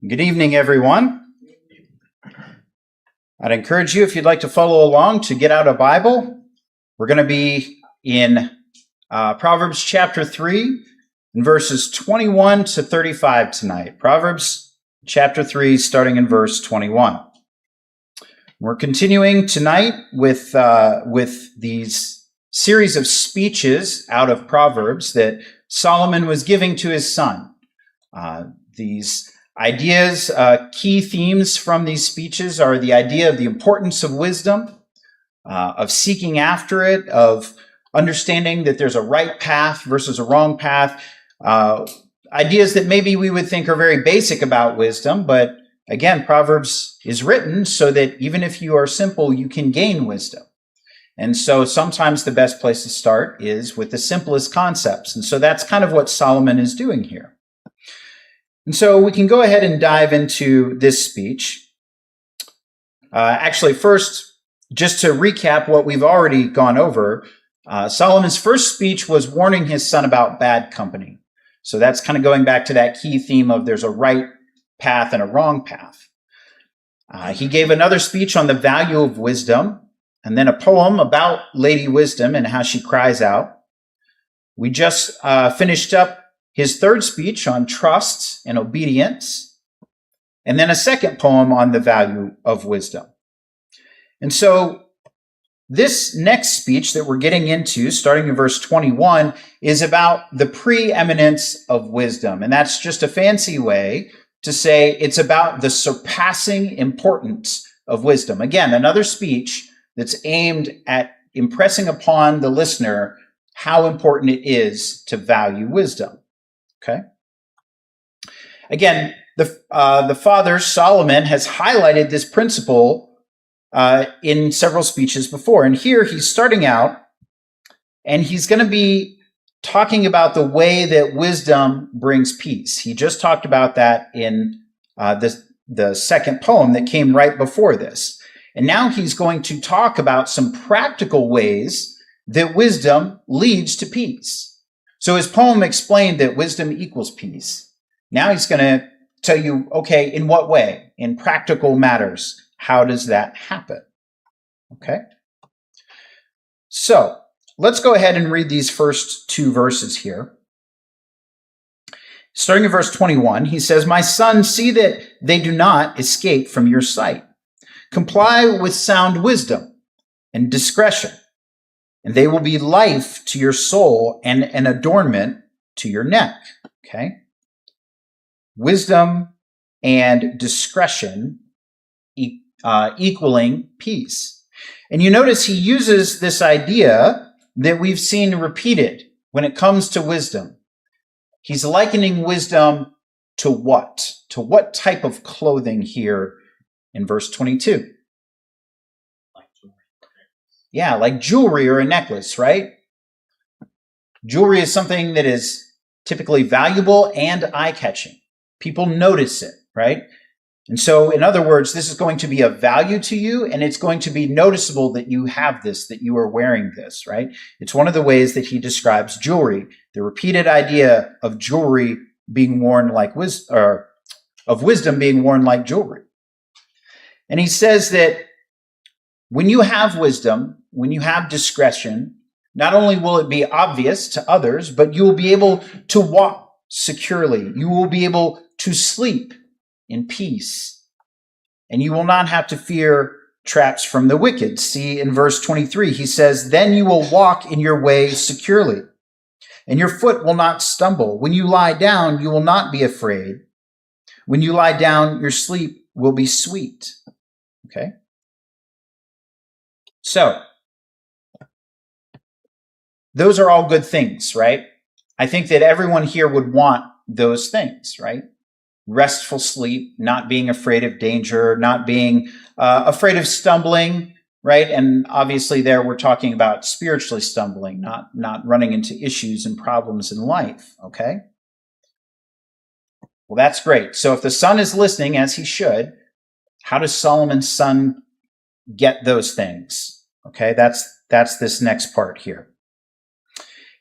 Good evening, everyone. I'd encourage you, if you'd like to follow along, to get out a Bible. We're going to be in Proverbs chapter 3, and verses 21 to 35 tonight. Proverbs chapter 3, starting in verse 21. We're continuing tonight with these series of speeches out of Proverbs that Solomon was giving to his son. These ideas, key themes from these speeches are the idea of the importance of wisdom, of seeking after it, of understanding that there's a right path versus a wrong path, ideas that maybe we would think are very basic about wisdom, but again, Proverbs is written so that even if you are simple, you can gain wisdom. And so sometimes the best place to start is with the simplest concepts. And so that's kind of what Solomon is doing here. And so we can go ahead and dive into this speech. Actually, first, just to recap what we've already gone over, Solomon's first speech was warning his son about bad company. So that's kind of going back to that key theme of there's a right path and a wrong path. He gave another speech on the value of wisdom, and then a poem about Lady Wisdom and how she cries out. We just finished up his third speech on trust and obedience, and then a second poem on the value of wisdom. And so this next speech that we're getting into, starting in verse 21, is about the preeminence of wisdom. And that's just a fancy way to say it's about the surpassing importance of wisdom. Again, another speech that's aimed at impressing upon the listener how important it is to value wisdom. Okay. Again, the father, Solomon, has highlighted this principle in several speeches before. And here he's starting out, and he's going to be talking about the way that wisdom brings peace. He just talked about that in the second poem that came right before this. And now he's going to talk about some practical ways that wisdom leads to peace. So his poem explained that wisdom equals peace. Now he's going to tell you, okay, in what way? In practical matters, how does that happen? Okay. So let's go ahead and read these first two verses here. Starting in verse 21, he says, "My son, see that they do not escape from your sight. Comply with sound wisdom and discretion, and they will be life to your soul and an adornment to your neck." Okay? Wisdom and discretion equaling peace. And you notice he uses this idea that we've seen repeated when it comes to wisdom. He's likening wisdom to what? To what type of clothing here in verse 22? Yeah, like jewelry or a necklace, right? Jewelry is something that is typically valuable and eye-catching. People notice it, right? And so, in other words, this is going to be of value to you, and it's going to be noticeable that you have this, that you are wearing this, right? It's one of the ways that he describes jewelry, the repeated idea of jewelry being worn like wisdom, or of wisdom being worn like jewelry. And he says that when you have wisdom, when you have discretion, not only will it be obvious to others, but you will be able to walk securely. You will be able to sleep in peace, and you will not have to fear traps from the wicked. See, in verse 23, he says, "Then you will walk in your way securely, and your foot will not stumble. When you lie down, you will not be afraid. When you lie down, your sleep will be sweet." Okay? So, those are all good things, right? I think that everyone here would want those things, right? Restful sleep, not being afraid of danger, not being afraid of stumbling, right? And obviously there we're talking about spiritually stumbling, not running into issues and problems in life, okay? Well, that's great. So if the son is listening, as he should, how does Solomon's son get those things? Okay, that's this next part here.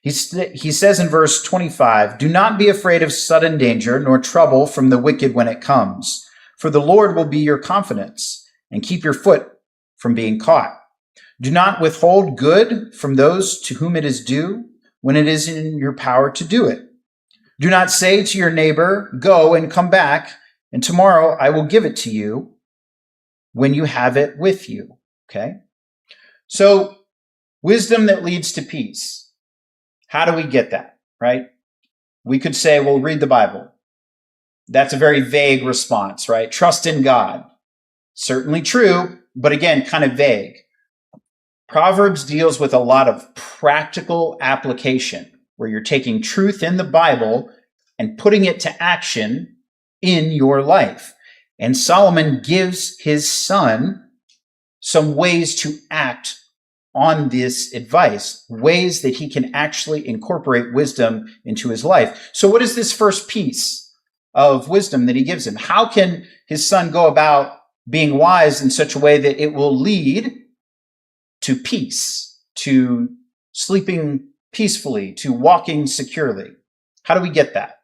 He says in verse 25, "Do not be afraid of sudden danger, nor trouble from the wicked when it comes. For the Lord will be your confidence, and keep your foot from being caught. Do not withhold good from those to whom it is due, when it is in your power to do it. Do not say to your neighbor, 'Go and come back, and tomorrow I will give it to you,' when you have it with you." Okay? So, wisdom that leads to peace. How do we get that, right? We could say, well, read the Bible. That's a very vague response, right? Trust in God. Certainly true, but again, kind of vague. Proverbs deals with a lot of practical application, where you're taking truth in the Bible and putting it to action in your life. And Solomon gives his son some ways to act on this advice, ways that he can actually incorporate wisdom into his life. So what is this first piece of wisdom that he gives him? How can his son go about being wise in such a way that it will lead to peace, to sleeping peacefully, to walking securely? How do we get that?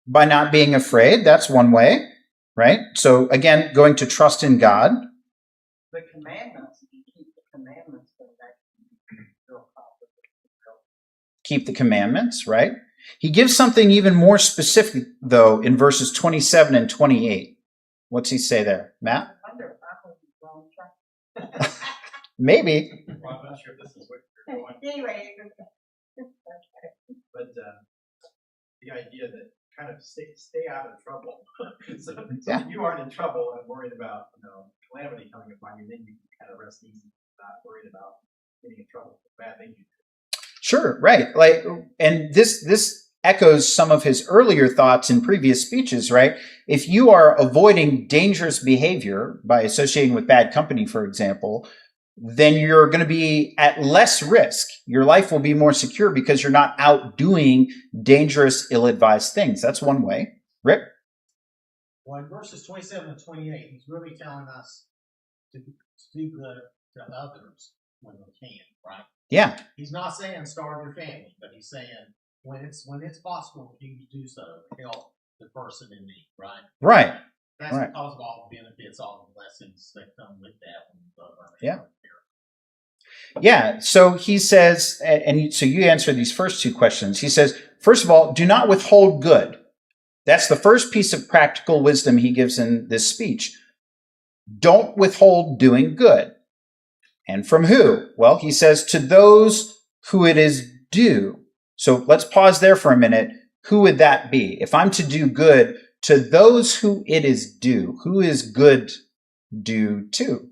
By not being afraid. That's one way, right? So again, going to trust in God. The commandments, if you keep the commandments, then that keep the commandments, right? He gives something even more specific, though, in verses 27 and 28. What's he say there? Matt? I wonder if I was wrong track. Maybe. Well, I'm not sure if this is what you're going. Anyway, but the idea that kind of stay out of trouble. so yeah. If you aren't in trouble and worried about calamity coming upon you, then you can kind of rest easy, not worried about getting in trouble for bad things you do. Sure, right. Like, and this echoes some of his earlier thoughts in previous speeches, right? If you are avoiding dangerous behavior by associating with bad company, for example, then you're going to be at less risk. Your life will be more secure because you're not out doing dangerous, ill-advised things. That's one way. Rick? Well, in verses 27 and 28, he's really telling us to do good to others when we can, right? Yeah. He's not saying starve your family, but he's saying when it's possible for you to do so, help the person in need, right? Right. That's right. because of all the benefits, all the blessings that come with that. Yeah. Yeah. So he says, and so you answer these first two questions. He says, first of all, do not withhold good. That's the first piece of practical wisdom he gives in this speech. Don't withhold doing good. And from who? Well, he says, to those who it is due. So let's pause there for a minute. Who would that be? If I'm to do good to those who it is due, who is good due to?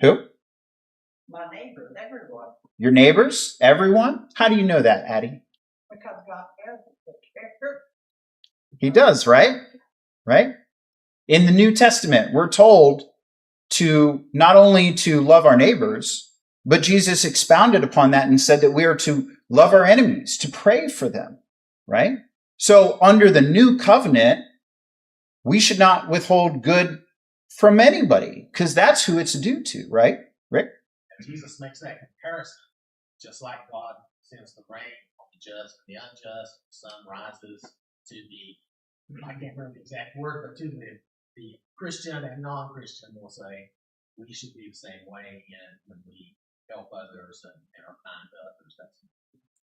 Who? my neighbors, everyone, Your neighbors? Everyone? How do you know that, Addie? because God cares for care. He does, right? Right? In the New Testament, we're told to not only to love our neighbors, but Jesus expounded upon that and said that we are to love our enemies, to pray for them, right? So under the new covenant, we should not withhold good from anybody because that's who it's due to, right? Rick? And Jesus makes that comparison. Just like God sends the rain on the just and the unjust, the sun rises to the, I can't remember the exact word, but to the Christian and non-Christian will say, we should be the same way and when we help others and are kind to others. That's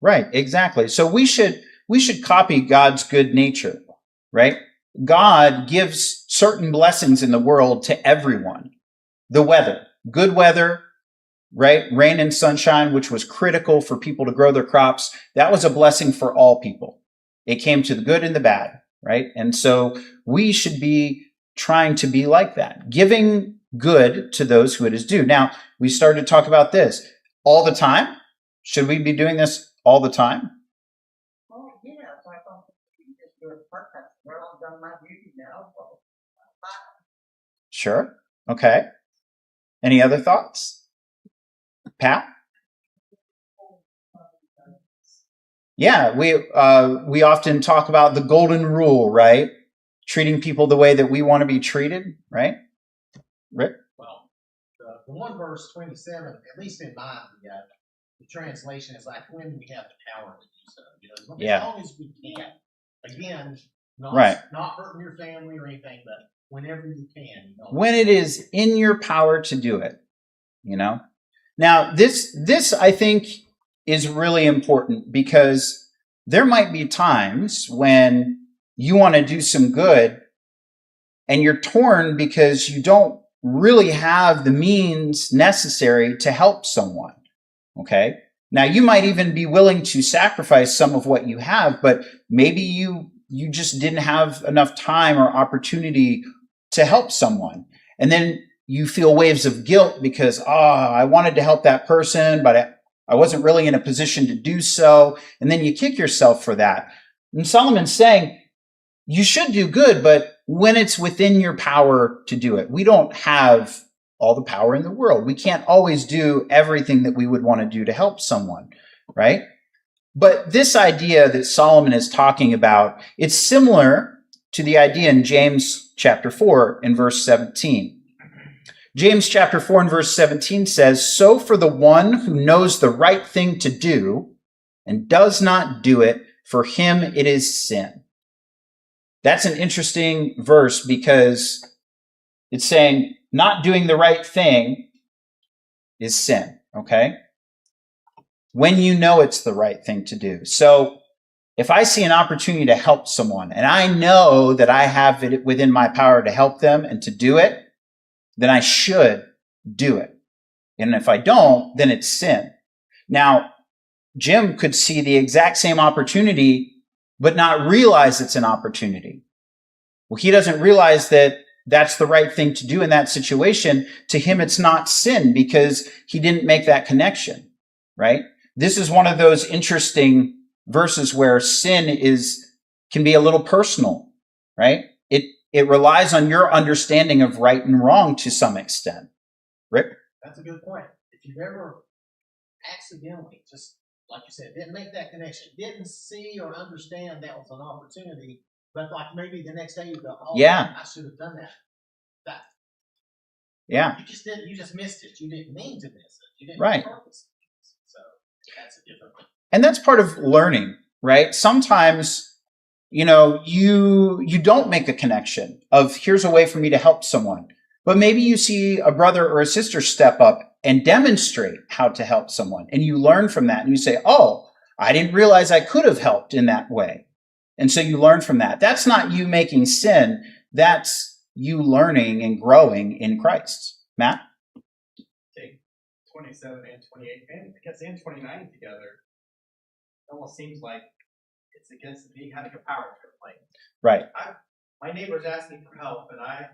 Right, exactly. So we should copy God's good nature, right? God gives certain blessings in the world to everyone. The weather, good weather, right? Rain and sunshine, which was critical for people to grow their crops. That was a blessing for all people. It came to the good and the bad, right? And so we should be trying to be like that, giving good to those who it is due. Now, we started to talk about this all the time. Should we be doing this all the time? Oh, yes, I thought you just do it perfect. Well, I've done my duty now. So, bye. Sure. Okay. Any other thoughts? Pat? Yeah, we often talk about the golden rule, right? Treating people the way that we want to be treated, right? Rick? well, the the one verse 27, at least in mine, the translation is like when we have the power to do so. You know, Yeah. as long as we can. Again, not, Right. not hurting your family or anything, but whenever you can. You know. When it is in your power to do it, you know? Now, this I think is really important because there might be times when you want to do some good and you're torn because you don't really have the means necessary to help someone. Okay. Now you might even be willing to sacrifice some of what you have, but maybe you just didn't have enough time or opportunity to help someone. And then you feel waves of guilt because, I wanted to help that person, but I wasn't really in a position to do so. And then you kick yourself for that. And Solomon's saying, you should do good, but when it's within your power to do it. We don't have all the power in the world. We can't always do everything that we would want to do to help someone, right? But this idea that Solomon is talking about, it's similar to the idea in James chapter 4 and verse 17. James chapter 4 and verse 17 says, "So for the one who knows the right thing to do and does not do it, for him it is sin." That's an interesting verse because it's saying not doing the right thing is sin, okay? When you know it's the right thing to do. So if I see an opportunity to help someone and I know that I have it within my power to help them and to do it, then I should do it. And if I don't, then it's sin. Now, Jim could see the exact same opportunity but not realize it's an opportunity. Well, he doesn't realize that that's the right thing to do in that situation. To him, it's not sin because he didn't make that connection, right? This is one of those interesting verses where sin can be a little personal, right? It relies on your understanding of right and wrong to some extent. Rick? That's a good point. If you've ever accidentally, just like you said, didn't make that connection, didn't see or understand that was an opportunity, but like maybe the next day you go, Yeah. I should have done that. Yeah. You just missed it. You didn't mean to miss it. You didn't Right. purpose it. So that's a different one. And that's part of learning, right? Sometimes, you don't make a connection of here's a way for me to help someone. But maybe you see a brother or a sister step up and demonstrate how to help someone. And you learn from that and you say, I didn't realize I could have helped in that way. And so you learn from that. That's not you making sin. That's you learning and growing in Christ. Matt? Take 27 and 28 and 29 together. It almost seems like it's against me having a power to complain. Right. My neighbor's asking for help, and I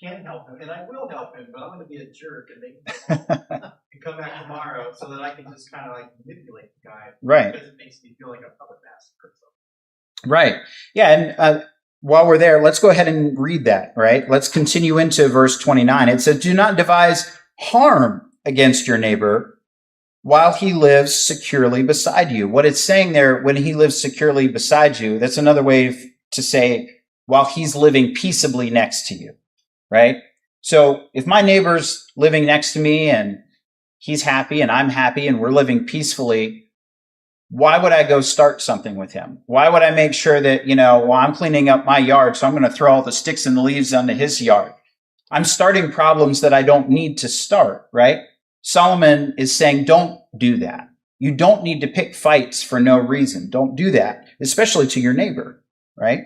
can help him, and I will help him, but I'm going to be a jerk and make him and come back tomorrow so that I can just kind of like manipulate the guy. Right. Because it makes me feel like a puppet master. Right. Yeah. And while we're there, let's go ahead and read that, right? Let's continue into verse 29. It says, "Do not devise harm against your neighbor while he lives securely beside you." What it's saying there, when he lives securely beside you, that's another way to say while he's living peaceably next to you, right? So if my neighbor's living next to me and he's happy and I'm happy and we're living peacefully, why would I go start something with him? Why would I make sure that, I'm cleaning up my yard, so I'm going to throw all the sticks and the leaves onto his yard? I'm starting problems that I don't need to start, right? Solomon is saying, don't do that. You don't need to pick fights for no reason. Don't do that, especially to your neighbor, right?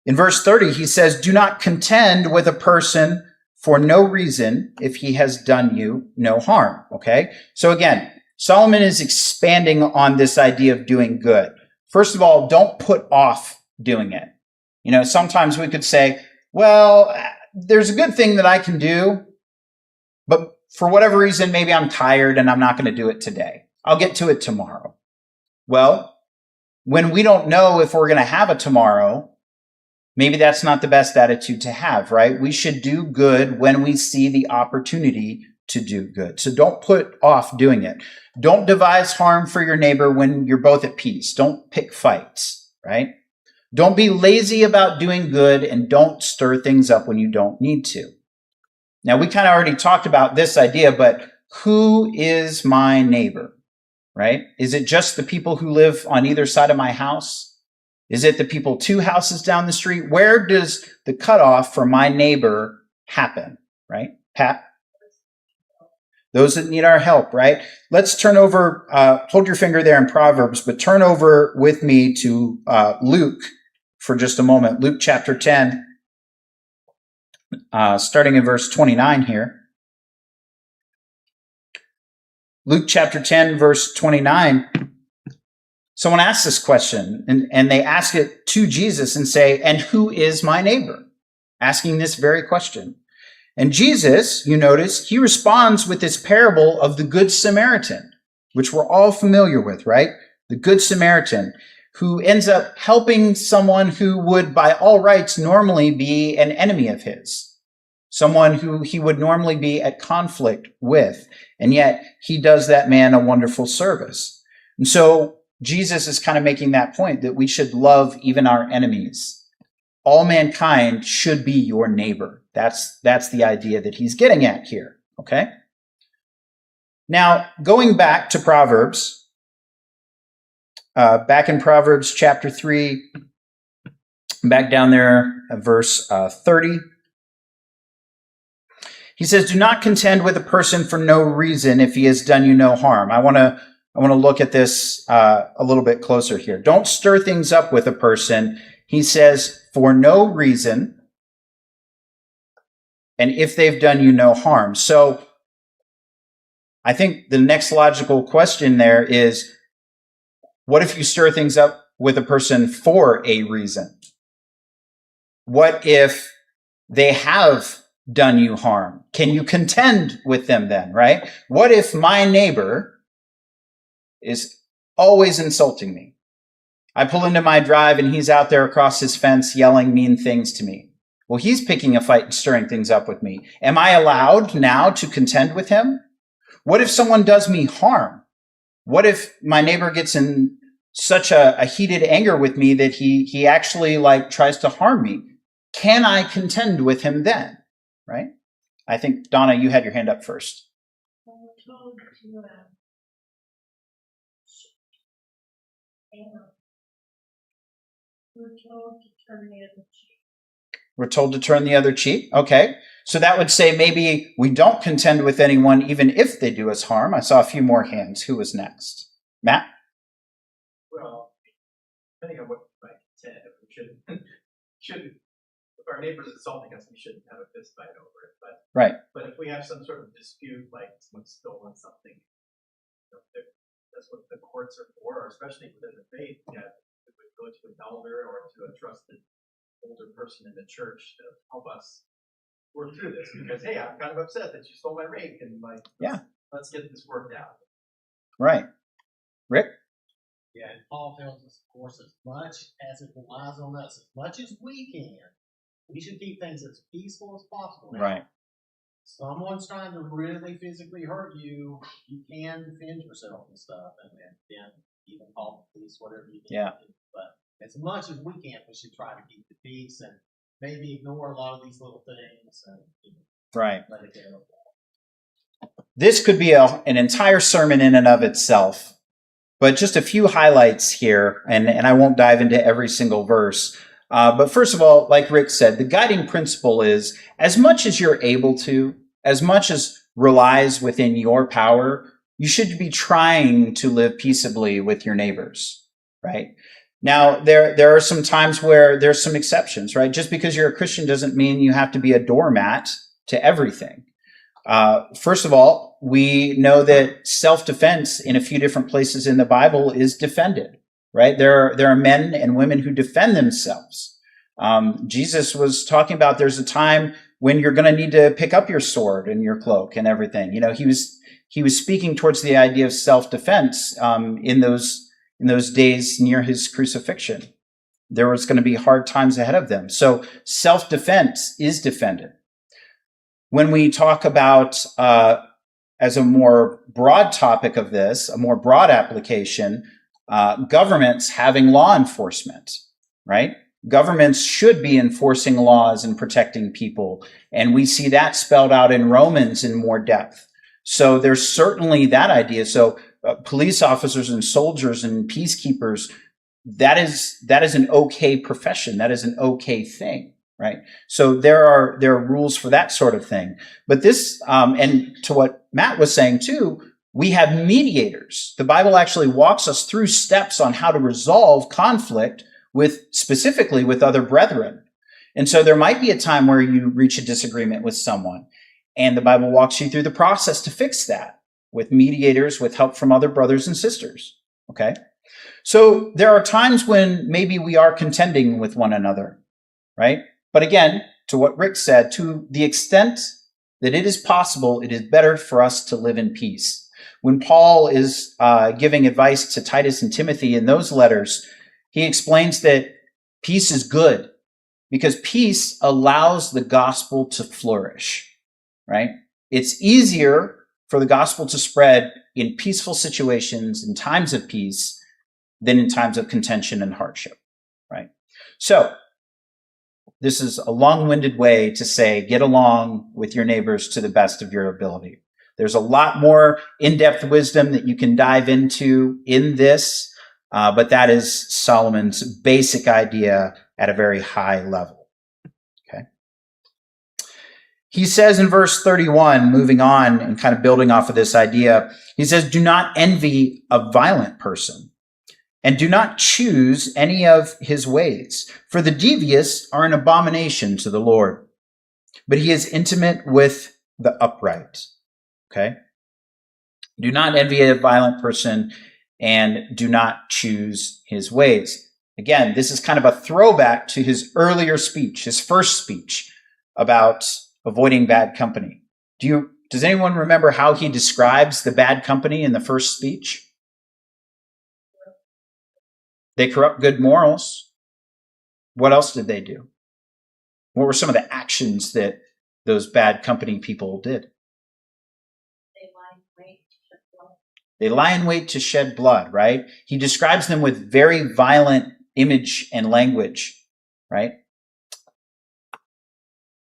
In verse 30, he says, "Do not contend with a person for no reason if he has done you no harm." Okay? So again, Solomon is expanding on this idea of doing good. First of all, don't put off doing it. Sometimes we could say, well, there's a good thing that I can do, but for whatever reason, maybe I'm tired and I'm not going to do it today. I'll get to it tomorrow. Well, when we don't know if we're going to have a tomorrow, maybe that's not the best attitude to have, right? We should do good when we see the opportunity to do good. So don't put off doing it. Don't devise harm for your neighbor when you're both at peace. Don't pick fights, right? Don't be lazy about doing good and don't stir things up when you don't need to. Now, we kind of already talked about this idea, but who is my neighbor, right? Is it just the people who live on either side of my house? Is it the people 2 houses down the street? Where does the cutoff for my neighbor happen, right? Pat? Those that need our help, right? Let's turn over, hold your finger there in Proverbs, but turn over with me to Luke for just a moment. Luke chapter 10, starting in verse 29 here. Luke chapter 10, verse 29. Someone asks this question, and they ask it to Jesus and say, and who is my neighbor? Asking this very question. And Jesus, you notice, he responds with this parable of the Good Samaritan, which we're all familiar with, right? The Good Samaritan, who ends up helping someone who would, by all rights, normally be an enemy of his, someone who he would normally be at conflict with, and yet he does that man a wonderful service. And so Jesus is kind of making that point that we should love even our enemies. All mankind should be your neighbor. That's the idea that he's getting at here, okay? Now, going back to Proverbs, back in Proverbs chapter 3, back down there, verse 30, he says, do not contend with a person for no reason if he has done you no harm. I want to look at this a little bit closer here. Don't stir things up with a person, he says, for no reason, and if they've done you no harm. So I think the next logical question there is, what if you stir things up with a person for a reason? What if they have done you harm? Can you contend with them then, right? What if my neighbor is always insulting me? I pull into my drive and he's out there across his fence yelling mean things to me. Well, he's picking a fight and stirring things up with me. Am I allowed now to contend with him? What if someone does me harm? What if my neighbor gets in such a heated anger with me that he actually tries to harm me? Can I contend with him then? Right? I think, Donna, you had your hand up first. We're told to turn the other cheek. We're told to turn the other cheek. Okay. So that would say maybe we don't contend with anyone even if they do us harm. I saw a few more hands. Who was next? Matt? Well, depending on what you might contend, we shouldn't, if our neighbor's insulting us, we shouldn't have a fist fight over it. But right. But if we have some sort of dispute, like someone's stolen something, that's what the courts are for, especially within the faith. Yeah, we would go to an elder or to a trusted older person in the church to help us work through this. Because hey, I'm kind of upset that you stole my rake, and let's get this worked out. Right, Rick. Yeah, and Paul tells us, of course, as much as it relies on us, as much as we can, we should keep things as peaceful as possible. Right. Someone's trying to really physically hurt you, you can defend yourself and stuff, and then even call the police, whatever you can do. But as much as we can, we should try to keep the peace and maybe ignore a lot of these little things and right. Let it go. This could be an entire sermon in and of itself, but just a few highlights here, and I won't dive into every single verse. But first of all, like Rick said, the guiding principle is as much as you're able to, as much as relies within your power, you should be trying to live peaceably with your neighbors, right? Now, there are some times where there's some exceptions, right? Just because you're a Christian doesn't mean you have to be a doormat to everything. First of all, we know that self-defense in a few different places in the Bible is defended, right? There are men and women who defend themselves. Jesus was talking about there's a time when you're going to need to pick up your sword and your cloak and everything. You know, he was speaking towards the idea of self-defense in those days near his crucifixion. There was going to be hard times ahead of them. So self-defense is defended. When we talk about, as a more broad topic of this, a more broad application, governments having law enforcement, right? Governments should be enforcing laws and protecting people. And we see that spelled out in Romans in more depth. So there's certainly that idea. So police officers and soldiers and peacekeepers, that is an okay profession. That is an okay thing, right? So there are rules for that sort of thing. But this, and to what Matt was saying too, we have mediators. The Bible actually walks us through steps on how to resolve conflict specifically with other brethren. And so there might be a time where you reach a disagreement with someone, and the Bible walks you through the process to fix that with mediators, with help from other brothers and sisters. Okay? So there are times when maybe we are contending with one another, right? But again, to what Rick said, to the extent that it is possible, it is better for us to live in peace. When Paul is giving advice to Titus and Timothy in those letters, he explains that peace is good because peace allows the gospel to flourish, right? It's easier for the gospel to spread in peaceful situations, in times of peace, than in times of contention and hardship, right? So this is a long-winded way to say, get along with your neighbors to the best of your ability. There's a lot more in-depth wisdom that you can dive into in this, but that is Solomon's basic idea at a very high level. Okay. He says in verse 31, moving on and kind of building off of this idea, he says, do not envy a violent person, and do not choose any of his ways, for the devious are an abomination to the Lord, but he is intimate with the upright. Okay? Do not envy a violent person, and do not choose his ways. Again, this is kind of a throwback to his earlier speech, his first speech about avoiding bad company. Does anyone remember how he describes the bad company in the first speech? They corrupt good morals. What else did they do? What were some of the actions that those bad company people did? They lie in wait to shed blood, right? He describes them with very violent image and language, right?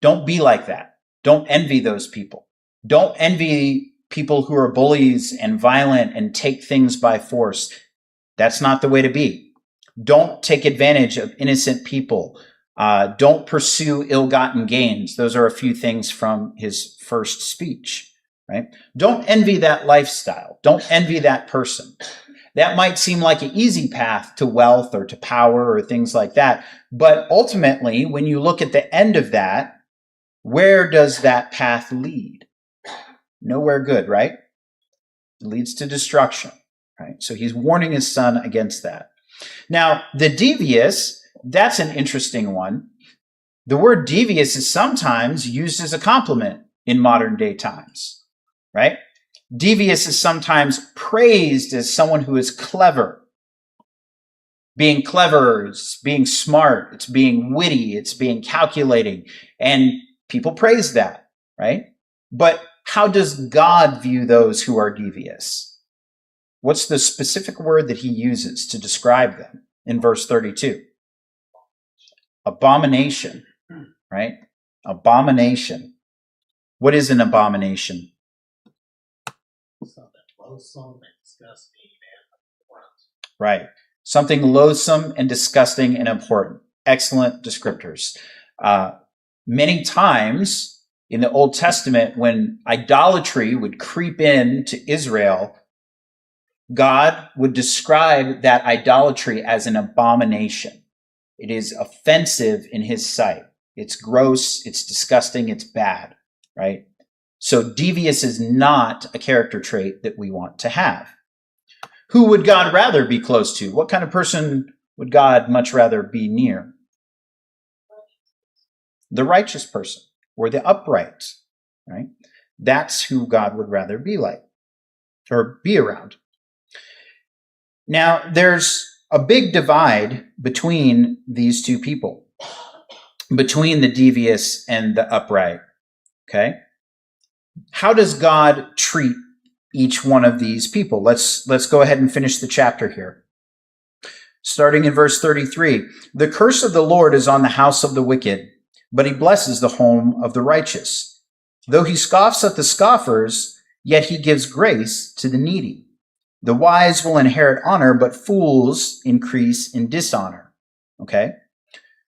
Don't be like that. Don't envy those people. Don't envy people who are bullies and violent and take things by force. That's not the way to be. Don't take advantage of innocent people. Don't pursue ill-gotten gains. Those are a few things from his first speech. Right? Don't envy that lifestyle. Don't envy that person. That might seem like an easy path to wealth or to power or things like that. But ultimately, when you look at the end of that, where does that path lead? Nowhere good, right? It leads to destruction, right? So he's warning his son against that. Now, the devious, that's an interesting one. The word devious is sometimes used as a compliment in modern day times. Right? Devious is sometimes praised as someone who is clever. Being clever is being smart. It's being witty. It's being calculating. And people praise that, right? But how does God view those who are devious? What's the specific word that he uses to describe them in verse 32? Abomination, right? Abomination. What is an abomination? Something loathsome and disgusting and abhorrent. Right. Something loathsome and disgusting and abhorrent. Excellent descriptors. Many times in the Old Testament, when idolatry would creep in to Israel, God would describe that idolatry as an abomination. It is offensive in his sight. It's gross, it's disgusting, it's bad, right? So devious is not a character trait that we want to have. Who would God rather be close to? What kind of person would God much rather be near? The righteous person or the upright, right? That's who God would rather be like or be around. Now, there's a big divide between these two people, between the devious and the upright, okay? How does God treat each one of these people? Let's go ahead and finish the chapter here. starting in verse 33. The curse of the Lord is on the house of the wicked, but he blesses the home of the righteous. Though he scoffs at the scoffers, yet he gives grace to the needy. The wise will inherit honor, but fools increase in dishonor. Okay?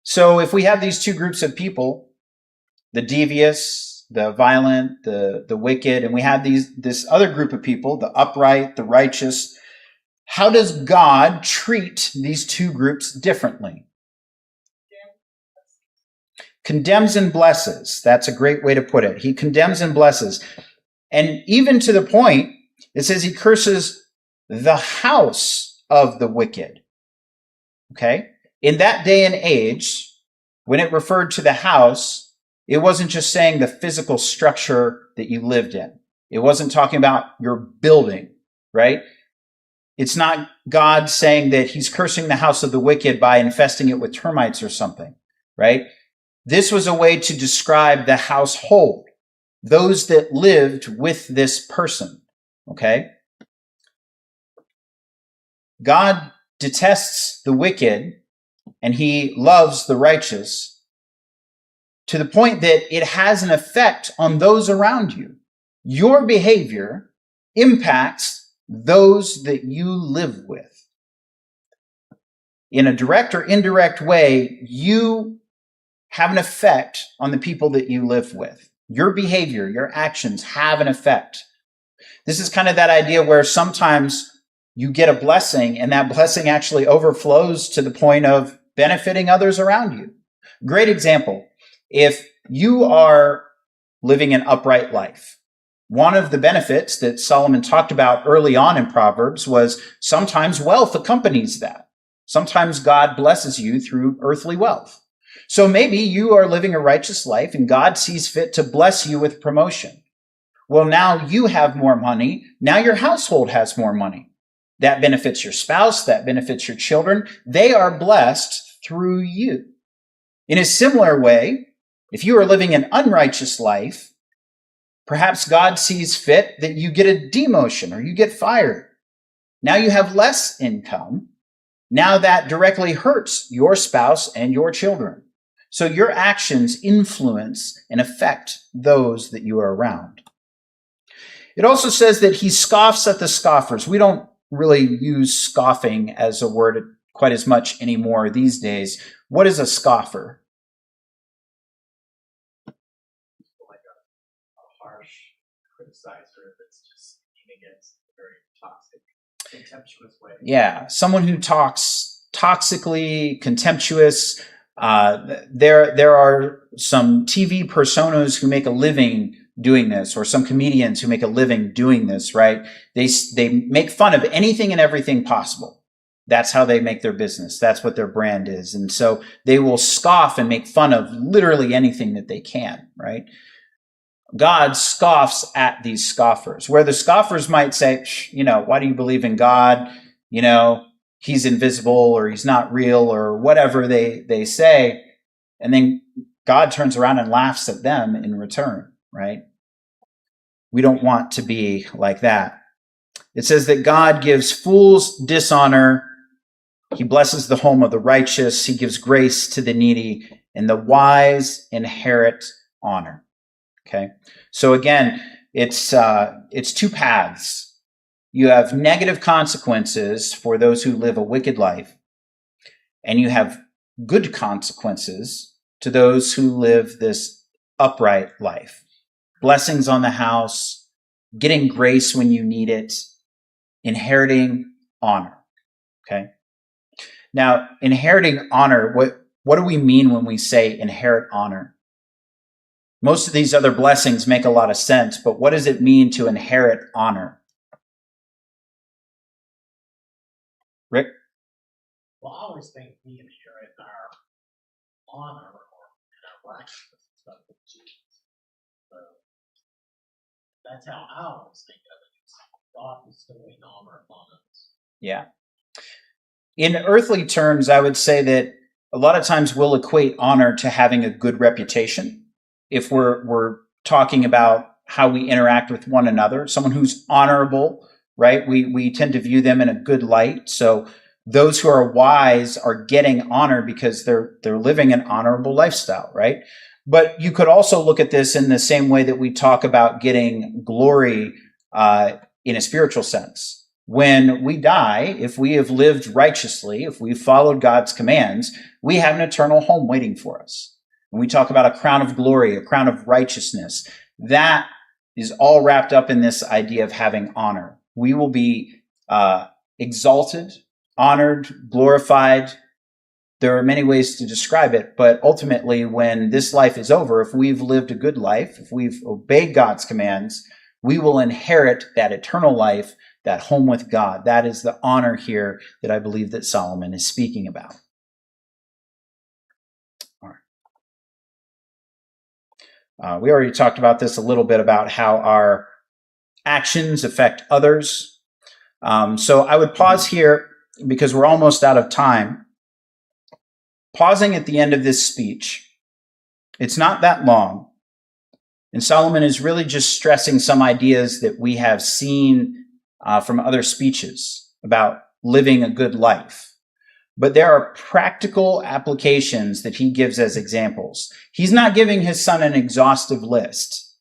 So if we have these two groups of people, the devious, the violent, the wicked, and we have this other group of people, the upright, the righteous, how does God treat these two groups differently? Condemns and blesses. That's a great way to put it. He condemns and blesses. And even to the point, it says he curses the house of the wicked. Okay? In that day and age, when it referred to the house, it wasn't just saying the physical structure that you lived in. It wasn't talking about your building, right? It's not God saying that he's cursing the house of the wicked by infesting it with termites or something, right? This was a way to describe the household, those that lived with this person, okay? God detests the wicked and he loves the righteous to the point that it has an effect on those around you. Your behavior impacts those that you live with. In a direct or indirect way, you have an effect on the people that you live with. Your behavior, your actions have an effect. This is kind of that idea where sometimes you get a blessing and that blessing actually overflows to the point of benefiting others around you. Great example. If you are living an upright life, one of the benefits that Solomon talked about early on in Proverbs was sometimes wealth accompanies that. Sometimes God blesses you through earthly wealth. So maybe you are living a righteous life and God sees fit to bless you with promotion. Well, now you have more money. Now your household has more money. That benefits your spouse. That benefits your children. They are blessed through you. In a similar way, if you are living an unrighteous life, perhaps God sees fit that you get a demotion or you get fired. Now you have less income. Now that directly hurts your spouse and your children. So your actions influence and affect those that you are around. It also says that he scoffs at the scoffers. We don't really use scoffing as a word quite as much anymore these days. What is a scoffer? Like a harsh criticizer that's just speaking against a very toxic, contemptuous way. Yeah, someone who talks toxically, contemptuous. There are some TV personas who make a living doing this, or some comedians who make a living doing this, right? They make fun of anything and everything possible. That's how they make their business. That's what their brand is. And so they will scoff and make fun of literally anything that they can, right? God scoffs at these scoffers, where the scoffers might say, why do you believe in God? He's invisible, or he's not real, or whatever they say. And then God turns around and laughs at them in return, right? We don't want to be like that. It says that God gives fools dishonor. He blesses the home of the righteous. He gives grace to the needy, and the wise inherit honor. Okay. So again, it's two paths. You have negative consequences for those who live a wicked life, and you have good consequences to those who live this upright life. Blessings on the house, getting grace when you need it, inheriting honor. Okay? Now, inheriting honor, what do we mean when we say inherit honor? Most of these other blessings make a lot of sense, but what does it mean to inherit honor? Rick? Well, I always think we inherit our honor and our righteousness and stuff with Jesus. So that's how I always think of it. It's God bestowing honor upon us. Yeah. In earthly terms, I would say that a lot of times we'll equate honor to having a good reputation. If we're talking about how we interact with one another, someone who's honorable, right? We tend to view them in a good light. So those who are wise are getting honor because they're living an honorable lifestyle, right? But you could also look at this in the same way that we talk about getting glory in a spiritual sense. When we die, if we have lived righteously, if we've followed God's commands, we have an eternal home waiting for us. When we talk about a crown of glory, a crown of righteousness, that is all wrapped up in this idea of having honor. We will be exalted, honored, glorified. There are many ways to describe it, but ultimately, when this life is over, if we've lived a good life, if we've obeyed God's commands, we will inherit that eternal life, that home with God. That is the honor here that I believe that Solomon is speaking about. All right. We already talked about this a little bit, about how our actions affect others. So I would pause here because we're almost out of time. Pausing at the end of this speech, it's not that long, and Solomon is really just stressing some ideas that we have seen from other speeches about living a good life. But there are practical applications that he gives as examples. He's not giving his son an exhaustive list.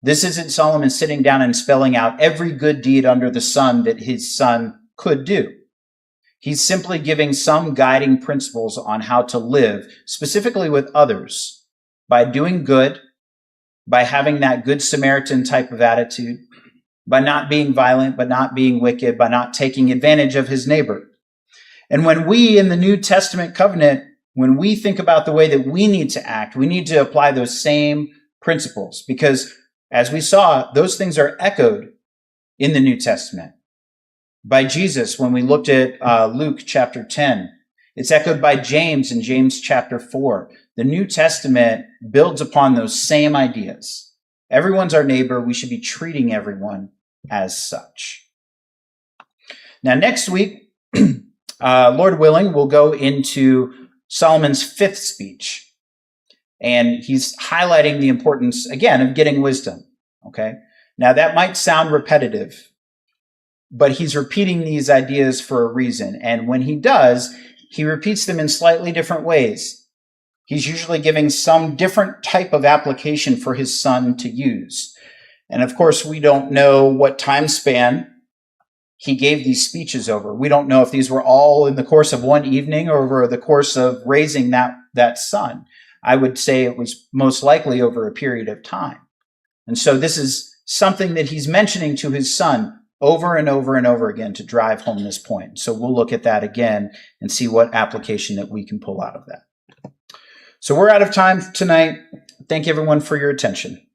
This isn't Solomon sitting down and spelling out every good deed under the sun that his son could do. He's simply giving some guiding principles on how to live, specifically with others, by doing good, by having that good Samaritan type of attitude, by not being violent, but not being wicked, by not taking advantage of his neighbor. And when we in the New Testament covenant, when we think about the way that we need to act, we need to apply those same principles, because as we saw, those things are echoed in the New Testament. By Jesus, when we looked at Luke chapter 10, it's echoed by James in James chapter 4. The New Testament builds upon those same ideas. Everyone's our neighbor. We should be treating everyone as such. Now, next week, Lord willing, we'll go into Solomon's fifth speech. And he's highlighting the importance, again, of getting wisdom. Okay? Now, that might sound repetitive, but he's repeating these ideas for a reason. And when he does, he repeats them in slightly different ways. He's usually giving some different type of application for his son to use. And of course, we don't know what time span he gave these speeches over. We don't know if these were all in the course of one evening or over the course of raising that son. I would say it was most likely over a period of time. And so this is something that he's mentioning to his son over and over and over again to drive home this point. So we'll look at that again and see what application that we can pull out of that. So we're out of time tonight. Thank you everyone for your attention.